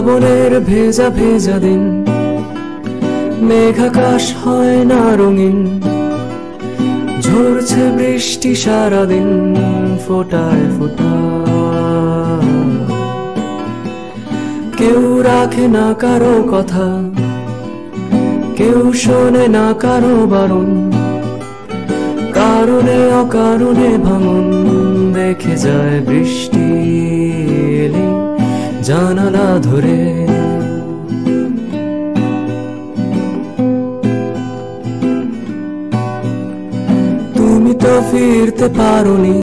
শ্রাবণের ভেজা ভেজা দিন, মেঘাকাশ হয় না রঙিন, ঝরছে বৃষ্টি সারাদিন ফোটায় ফোটায়। কেউ রাখে না কারো কথা, কেউ শোনে না কারো বারণ, কারণে অকারণে ভাঙন দেখে যায় বৃষ্টি এলে জানালা ধরে। তুমি তো ফিরতে পারোনি।